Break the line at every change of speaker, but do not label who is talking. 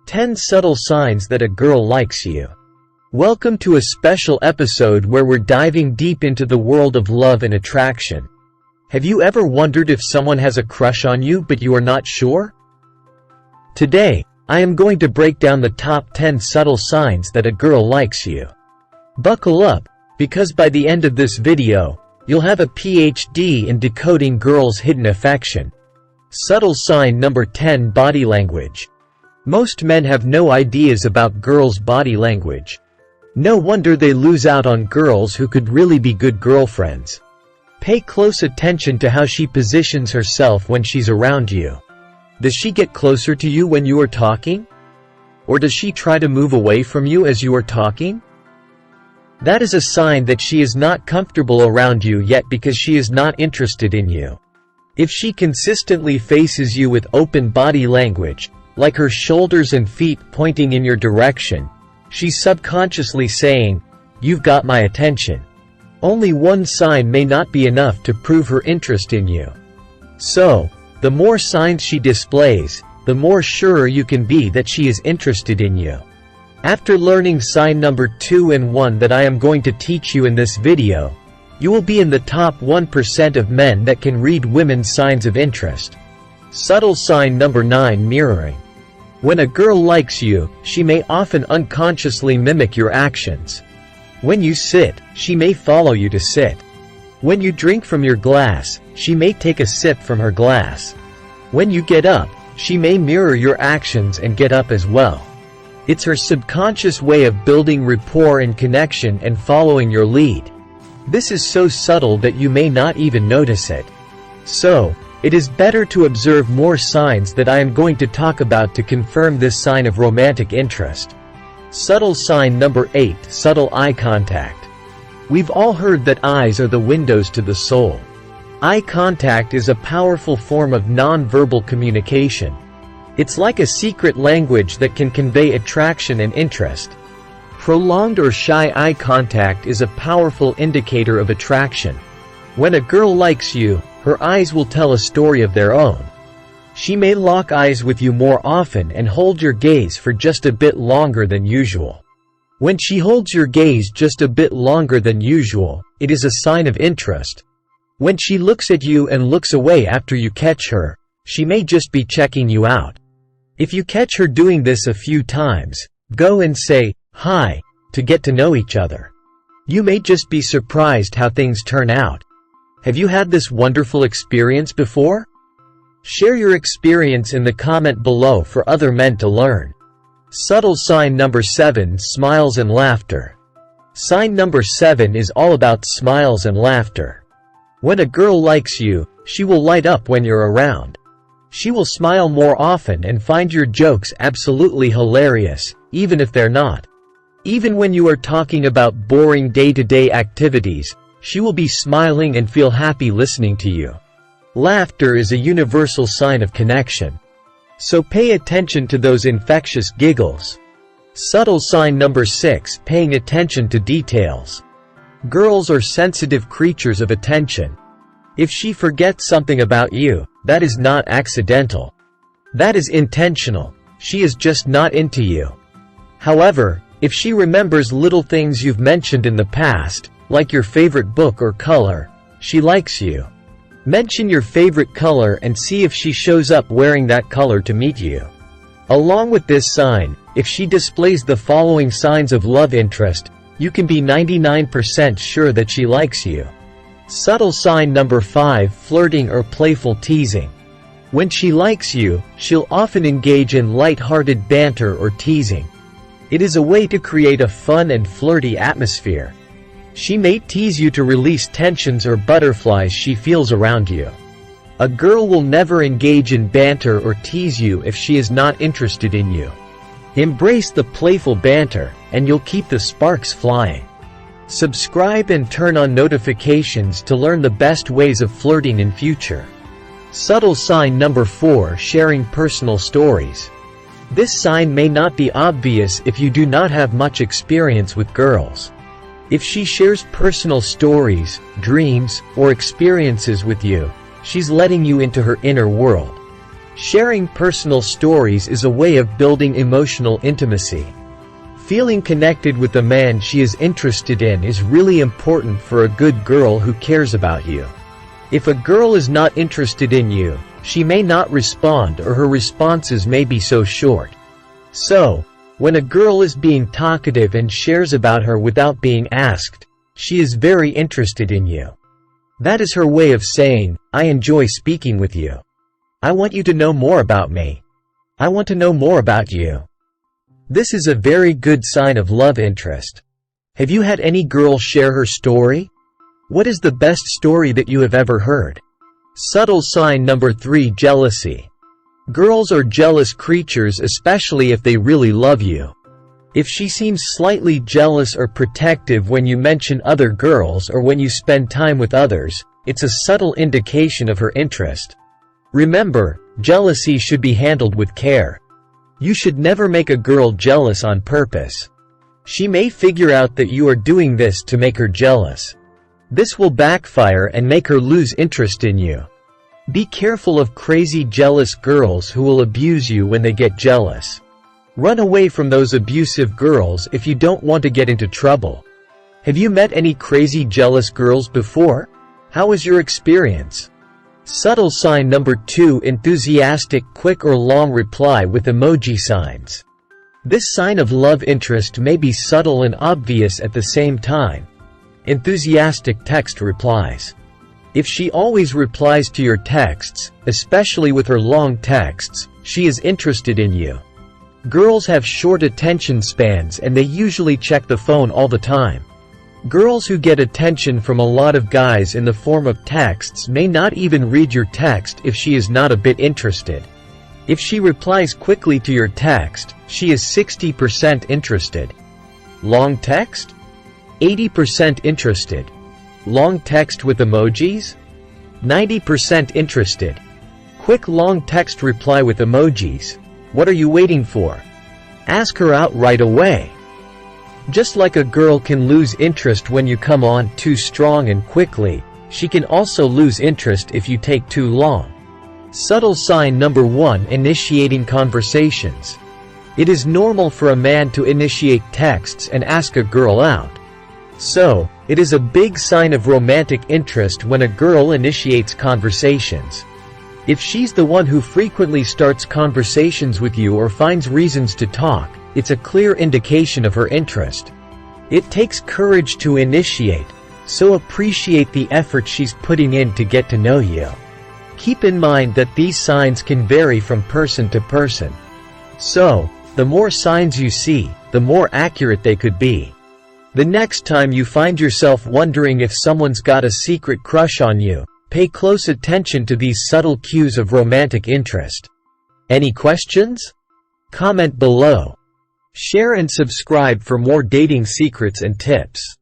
10 Subtle Signs that a Girl Likes You. Welcome to a special episode where we're diving deep into the world of love and attraction. Have you ever wondered if someone has a crush on you but you are not sure? Today, I am going to break down the top 10 subtle signs that a girl likes you. Buckle up, because by the end of this video, you'll have a PhD in decoding girls' hidden affection. Subtle sign number 10: Body language. Most men have no ideas about girls' body language. No wonder they lose out on girls who could really be good girlfriends. Pay close attention to how she positions herself when she's around you. Does she get closer to you when you are talking? Or does she try to move away from you as you are talking? That is a sign that she is not comfortable around you yet because she is not interested in you. If she consistently faces you with open body language, like her shoulders and feet pointing in your direction, she's subconsciously saying, "You've got my attention." Only one sign may not be enough to prove her interest in you. So, the more signs she displays, the more sure you can be that she is interested in you. After learning sign number 2 and 1 that I am going to teach you in this video, you will be in the top 1% of men that can read women's signs of interest. Subtle sign number 9: Mirroring. When a girl likes you, she may often unconsciously mimic your actions. When you sit, she may follow you to sit. When you drink from your glass, she may take a sip from her glass. When you get up, she may mirror your actions and get up as well. It's her subconscious way of building rapport and connection and following your lead. This is so subtle that you may not even notice it. So, it is better to observe more signs that I am going to talk about to confirm this sign of romantic interest. Subtle sign number 8: Subtle eye contact. We've all heard that eyes are the windows to the soul. Eye contact is a powerful form of non-verbal communication. It's like a secret language that can convey attraction and interest. Prolonged or shy eye contact is a powerful indicator of attraction. When a girl likes you, her eyes will tell a story of their own. She may lock eyes with you more often and hold your gaze for just a bit longer than usual. When she holds your gaze just a bit longer than usual, it is a sign of interest. When she looks at you and looks away after you catch her, she may just be checking you out. If you catch her doing this a few times, go and say, "Hi," to get to know each other. You may just be surprised how things turn out. Have you had this wonderful experience before? Share your experience in the comment below for other men to learn. Subtle sign number 7: Smiles and laughter. Sign number 7 is all about smiles and laughter. When a girl likes you, she will light up when you're around. She will smile more often and find your jokes absolutely hilarious, even if they're not. Even when you are talking about boring day-to-day activities, she will be smiling and feel happy listening to you. Laughter is a universal sign of connection. So pay attention to those infectious giggles. Subtle sign number 6: Paying attention to details. Girls are sensitive creatures of attention. If she forgets something about you, that is not accidental. That is intentional. She is just not into you. However, if she remembers little things you've mentioned in the past, like your favorite book or color, she likes you. Mention your favorite color and see if she shows up wearing that color to meet you. Along with this sign, if she displays the following signs of love interest, you can be 99% sure that she likes you. Subtle sign number 5: Flirting or playful teasing. When she likes you, she'll often engage in light-hearted banter or teasing. It is a way to create a fun and flirty atmosphere. She may tease you to release tensions or butterflies she feels around you. A girl will never engage in banter or tease you if she is not interested in you. Embrace the playful banter, and you'll keep the sparks flying. Subscribe and turn on notifications to learn the best ways of flirting in future. Subtle sign number 4: Sharing personal stories. This sign may not be obvious if you do not have much experience with girls. If she shares personal stories, dreams, or experiences with you, she's letting you into her inner world. Sharing personal stories is a way of building emotional intimacy. Feeling connected with the man she is interested in is really important for a good girl who cares about you. If a girl is not interested in you, she may not respond, or her responses may be so short. So, when a girl is being talkative and shares about her without being asked, she is very interested in you. That is her way of saying, "I enjoy speaking with you. I want you to know more about me. I want to know more about you." This is a very good sign of love interest. Have you had any girl share her story? What is the best story that you have ever heard? Subtle sign number 3: jealousy. Girls are jealous creatures, especially if they really love you. If she seems slightly jealous or protective when you mention other girls or when you spend time with others, it's a subtle indication of her interest. Remember, jealousy should be handled with care. You should never make a girl jealous on purpose. She may figure out that you are doing this to make her jealous. This will backfire and make her lose interest in you. Be careful of crazy jealous girls who will abuse you when they get jealous. Run away from those abusive girls if you don't want to get into trouble. Have you met any crazy jealous girls before? How was your experience? Subtle sign number 2: enthusiastic, quick or long reply with emoji signs. This sign of love interest may be subtle and obvious at the same time. Enthusiastic text replies. If she always replies to your texts, especially with her long texts, she is interested in you. Girls have short attention spans and they usually check the phone all the time. Girls who get attention from a lot of guys in the form of texts may not even read your text if she is not a bit interested. If she replies quickly to your text, she is 60% interested. Long text? 80% interested. Long text with emojis? 90% interested. Quick long text reply with emojis. What are you waiting for? Ask her out right away. Just like a girl can lose interest when you come on too strong and quickly, she can also lose interest if you take too long. Subtle sign number 1: initiating conversations. It is normal for a man to initiate texts and ask a girl out. So, it is a big sign of romantic interest when a girl initiates conversations. If she's the one who frequently starts conversations with you or finds reasons to talk, it's a clear indication of her interest. It takes courage to initiate, so appreciate the effort she's putting in to get to know you. Keep in mind that these signs can vary from person to person. So, the more signs you see, the more accurate they could be. The next time you find yourself wondering if someone's got a secret crush on you, pay close attention to these subtle cues of romantic interest. Any questions? Comment below. Share and subscribe for more dating secrets and tips.